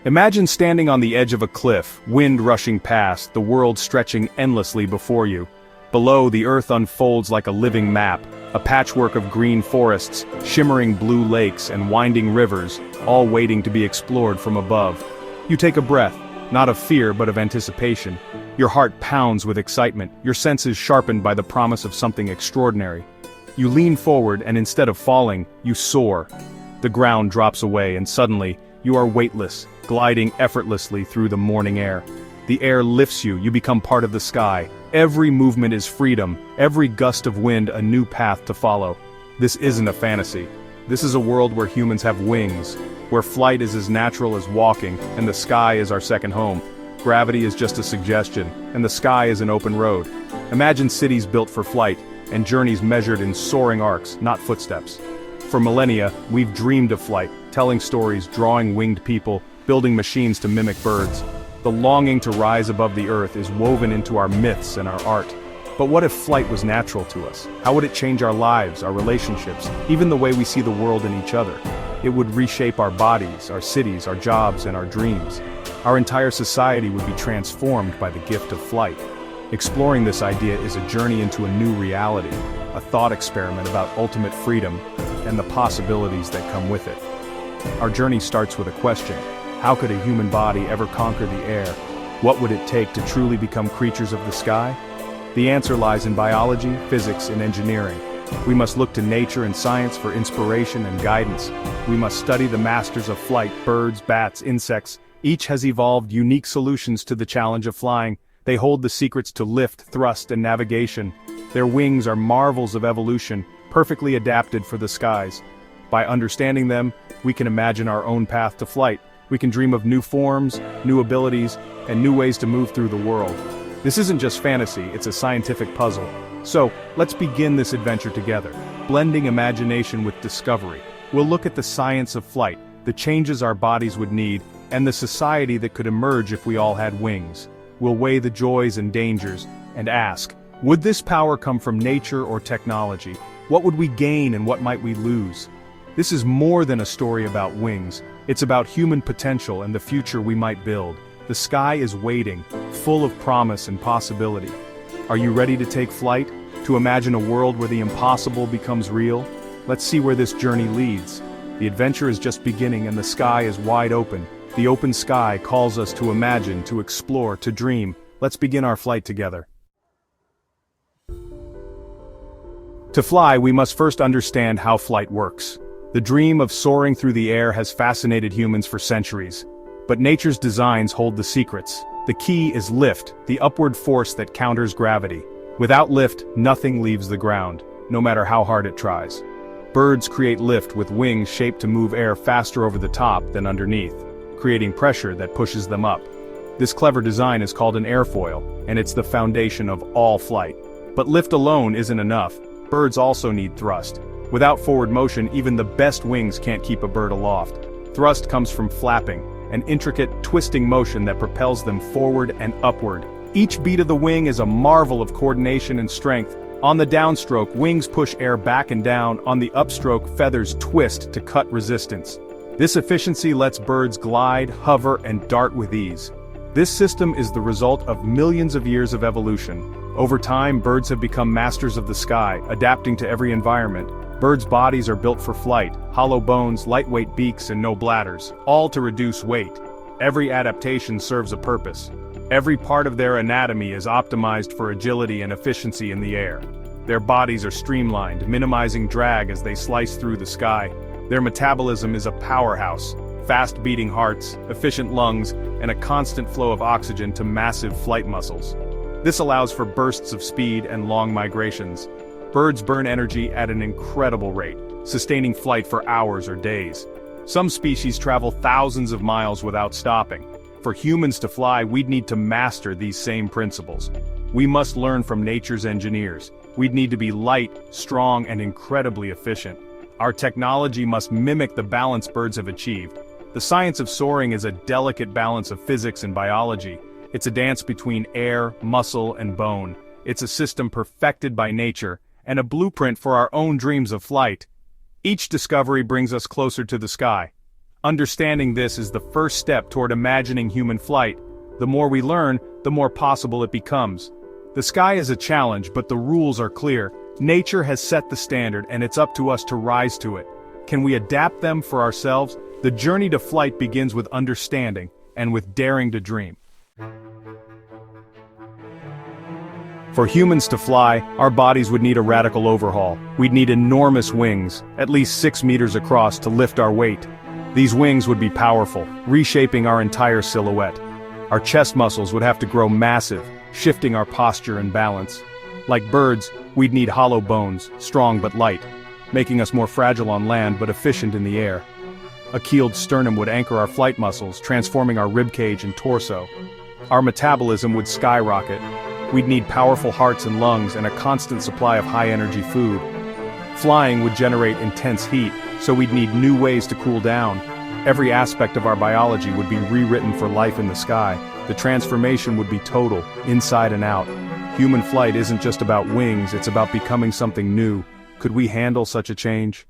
Imagine standing on the edge of a cliff, wind rushing past, the world stretching endlessly before you. Below, the earth unfolds like a living map, a patchwork of green forests, shimmering blue lakes, and winding rivers, all waiting to be explored from above. You take a breath, not of fear but of anticipation. Your heart pounds with excitement, your senses sharpened by the promise of something extraordinary. You lean forward and instead of falling, you soar. The ground drops away and suddenly, you are weightless, gliding effortlessly through the morning air. The air lifts you, you become part of the sky. Every movement is freedom, every gust of wind a new path to follow. This isn't a fantasy. This is a world where humans have wings, where flight is as natural as walking, and the sky is our second home. Gravity is just a suggestion, and the sky is an open road. Imagine cities built for flight, and journeys measured in soaring arcs, not footsteps. For millennia, we've dreamed of flight, telling stories, drawing winged people, building machines to mimic birds. The longing to rise above the earth is woven into our myths and our art. But what if flight was natural to us? How would it change our lives, our relationships, even the way we see the world and each other? It would reshape our bodies, our cities, our jobs, and our dreams. Our entire society would be transformed by the gift of flight. Exploring this idea is a journey into a new reality, a thought experiment about ultimate freedom and the possibilities that come with it. Our journey starts with a question. How could a human body ever conquer the air? What would it take to truly become creatures of the sky? The answer lies in biology, physics, and engineering. We must look to nature and science for inspiration and guidance. We must study the masters of flight, birds, bats, insects. Each has evolved unique solutions to the challenge of flying. They hold the secrets to lift, thrust, and navigation. Their wings are marvels of evolution, perfectly adapted for the skies. By understanding them, we can imagine our own path to flight. We can dream of new forms, new abilities, and new ways to move through the world. This isn't just fantasy, it's a scientific puzzle. So, let's begin this adventure together, blending imagination with discovery. We'll look at the science of flight, the changes our bodies would need, and the society that could emerge if we all had wings. We'll weigh the joys and dangers, and ask, would this power come from nature or technology? What would we gain and what might we lose? This is more than a story about wings. It's about human potential and the future we might build. The sky is waiting, full of promise and possibility. Are you ready to take flight? To imagine a world where the impossible becomes real? Let's see where this journey leads. The adventure is just beginning and the sky is wide open. The open sky calls us to imagine, to explore, to dream. Let's begin our flight together. To fly, we must first understand how flight works. The dream of soaring through the air has fascinated humans for centuries. But nature's designs hold the secrets. The key is lift, the upward force that counters gravity. Without lift, nothing leaves the ground, no matter how hard it tries. Birds create lift with wings shaped to move air faster over the top than underneath, creating pressure that pushes them up. This clever design is called an airfoil, and it's the foundation of all flight. But lift alone isn't enough. Birds also need thrust. Without forward motion, even the best wings can't keep a bird aloft. Thrust comes from flapping, an intricate, twisting motion that propels them forward and upward. Each beat of the wing is a marvel of coordination and strength. On the downstroke, wings push air back and down. On the upstroke, feathers twist to cut resistance. This efficiency lets birds glide, hover, and dart with ease. This system is the result of millions of years of evolution. Over time, birds have become masters of the sky, adapting to every environment. Birds' bodies are built for flight, hollow bones, lightweight beaks, and no bladders, all to reduce weight. Every adaptation serves a purpose. Every part of their anatomy is optimized for agility and efficiency in the air. Their bodies are streamlined, minimizing drag as they slice through the sky. Their metabolism is a powerhouse, fast-beating hearts, efficient lungs, and a constant flow of oxygen to massive flight muscles. This allows for bursts of speed and long migrations. Birds burn energy at an incredible rate, sustaining flight for hours or days. Some species travel thousands of miles without stopping. For humans to fly, we'd need to master these same principles. We must learn from nature's engineers. We'd need to be light, strong, and incredibly efficient. Our technology must mimic the balance birds have achieved. The science of soaring is a delicate balance of physics and biology. It's a dance between air, muscle, and bone. It's a system perfected by nature, and a blueprint for our own dreams of flight. Each discovery brings us closer to the sky. Understanding this is the first step toward imagining human flight. The more we learn, the more possible it becomes. The sky is a challenge, but the rules are clear. Nature has set the standard, and it's up to us to rise to it. Can we adapt them for ourselves? The journey to flight begins with understanding, and with daring to dream. For humans to fly, our bodies would need a radical overhaul. We'd need enormous wings, at least 6 meters across, to lift our weight. These wings would be powerful, reshaping our entire silhouette. Our chest muscles would have to grow massive, shifting our posture and balance. Like birds, we'd need hollow bones, strong but light, making us more fragile on land but efficient in the air. A keeled sternum would anchor our flight muscles, transforming our ribcage and torso. Our metabolism would skyrocket. We'd need powerful hearts and lungs and a constant supply of high-energy food. Flying would generate intense heat, so we'd need new ways to cool down. Every aspect of our biology would be rewritten for life in the sky. The transformation would be total, inside and out. Human flight isn't just about wings, it's about becoming something new. Could we handle such a change?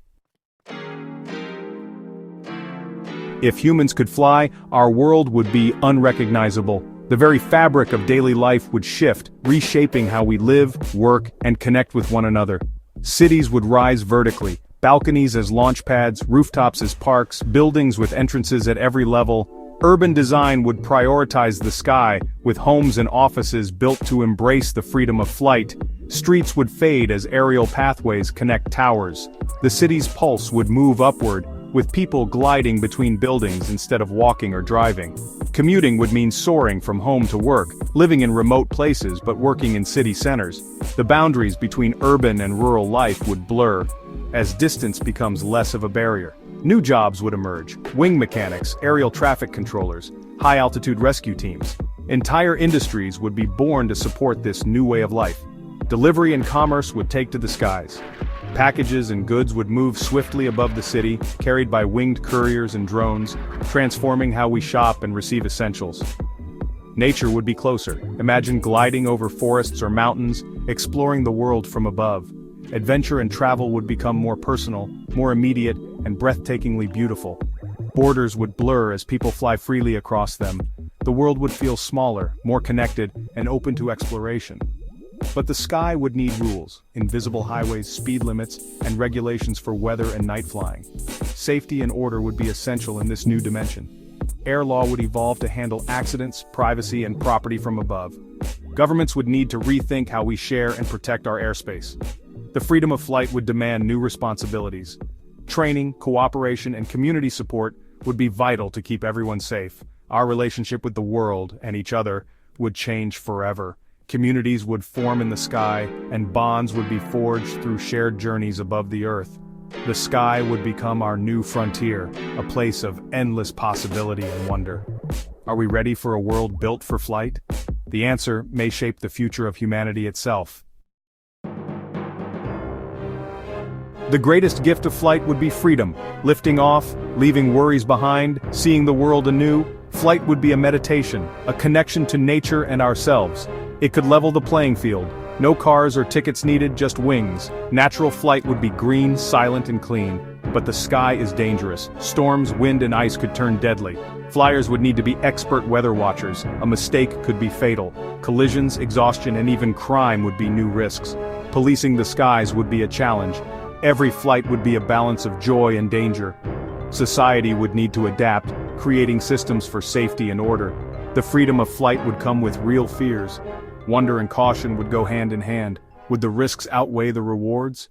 If humans could fly, our world would be unrecognizable. The very fabric of daily life would shift, reshaping how we live, work, and connect with one another. Cities would rise vertically, balconies as launch pads, rooftops as parks, buildings with entrances at every level. Urban design would prioritize the sky, with homes and offices built to embrace the freedom of flight. Streets would fade as aerial pathways connect towers. The city's pulse would move upward, with people gliding between buildings instead of walking or driving. Commuting would mean soaring from home to work, living in remote places but working in city centers. The boundaries between urban and rural life would blur, as distance becomes less of a barrier. New jobs would emerge: wing mechanics, aerial traffic controllers, high-altitude rescue teams. Entire industries would be born to support this new way of life. Delivery and commerce would take to the skies. Packages and goods would move swiftly above the city, carried by winged couriers and drones, transforming how we shop and receive essentials. Nature would be closer. Imagine gliding over forests or mountains, exploring the world from above. Adventure and travel would become more personal, more immediate, and breathtakingly beautiful. Borders would blur as people fly freely across them. The world would feel smaller, more connected, and open to exploration. But the sky would need rules: invisible highways, speed limits, and regulations for weather and night flying. Safety and order would be essential in this new dimension. Air law would evolve to handle accidents, privacy, and property from above. Governments would need to rethink how we share and protect our airspace. The freedom of flight would demand new responsibilities. Training, cooperation, and community support would be vital to keep everyone safe. Our relationship with the world and each other would change forever. Communities would form in the sky, and bonds would be forged through shared journeys above the earth. The sky would become our new frontier, a place of endless possibility and wonder. Are we ready for a world built for flight? The answer may shape the future of humanity itself. The greatest gift of flight would be freedom. Lifting off, leaving worries behind, seeing the world anew. Flight would be a meditation, a connection to nature and ourselves. It could level the playing field. No cars or tickets needed, just wings. Natural flight would be green, silent, and clean. But the sky is dangerous. Storms, wind, and ice could turn deadly. Flyers would need to be expert weather watchers. A mistake could be fatal. Collisions, exhaustion, and even crime would be new risks. Policing the skies would be a challenge. Every flight would be a balance of joy and danger. Society would need to adapt, creating systems for safety and order. The freedom of flight would come with real fears. Wonder and caution would go hand in hand. Would the risks outweigh the rewards?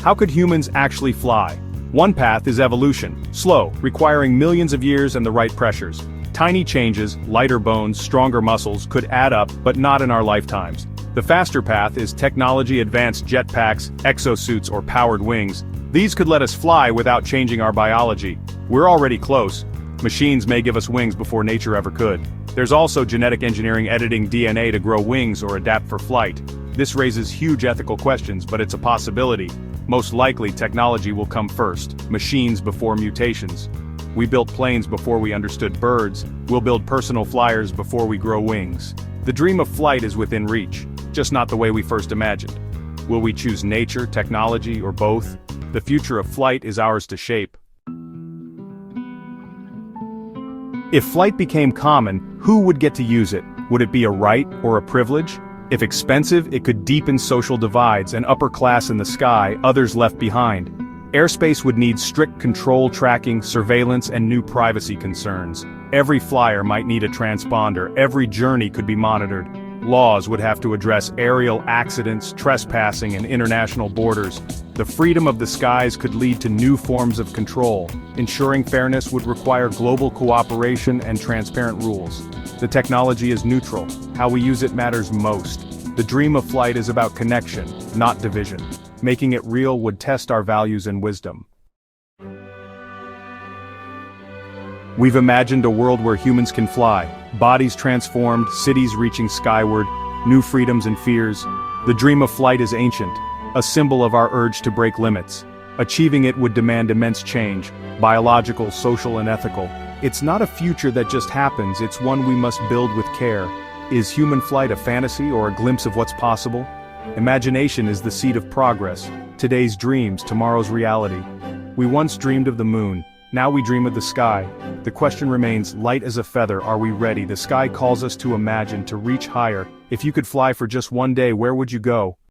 How could humans actually fly? One path is evolution, slow, requiring millions of years and the right pressures. Tiny changes, lighter bones, stronger muscles, could add up, but not in our lifetimes. The faster path is technology, advanced jetpacks, exosuits, or powered wings. These could let us fly without changing our biology. We're already close. Machines may give us wings before nature ever could. There's also genetic engineering editing DNA to grow wings or adapt for flight. This raises huge ethical questions, but it's a possibility. Most likely, technology will come first, machines before mutations. We built planes before we understood birds. We'll build personal flyers before we grow wings. The dream of flight is within reach, just not the way we first imagined. Will we choose nature, technology, or both? The future of flight is ours to shape. If flight became common, who would get to use it? Would it be a right or a privilege? If expensive, it could deepen social divides, an upper class in the sky, others left behind. Airspace would need strict control, tracking, surveillance, and new privacy concerns. Every flyer might need a transponder, every journey could be monitored. Laws would have to address aerial accidents, trespassing, and international borders. The freedom of the skies could lead to new forms of control. Ensuring fairness would require global cooperation and transparent rules. The technology is neutral. How we use it matters most. The dream of flight is about connection, not division. Making it real would test our values and wisdom. We've imagined a world where humans can fly, bodies transformed, cities reaching skyward, new freedoms and fears. The dream of flight is ancient, a symbol of our urge to break limits. Achieving it would demand immense change, biological, social, and ethical. It's not a future that just happens, it's one we must build with care. Is human flight a fantasy or a glimpse of what's possible? Imagination is the seed of progress. Today's dreams, tomorrow's reality. We once dreamed of the moon. Now we dream of the sky. The question remains, light as a feather, are we ready? The sky calls us to imagine, to reach higher. If you could fly for just one day, where would you go?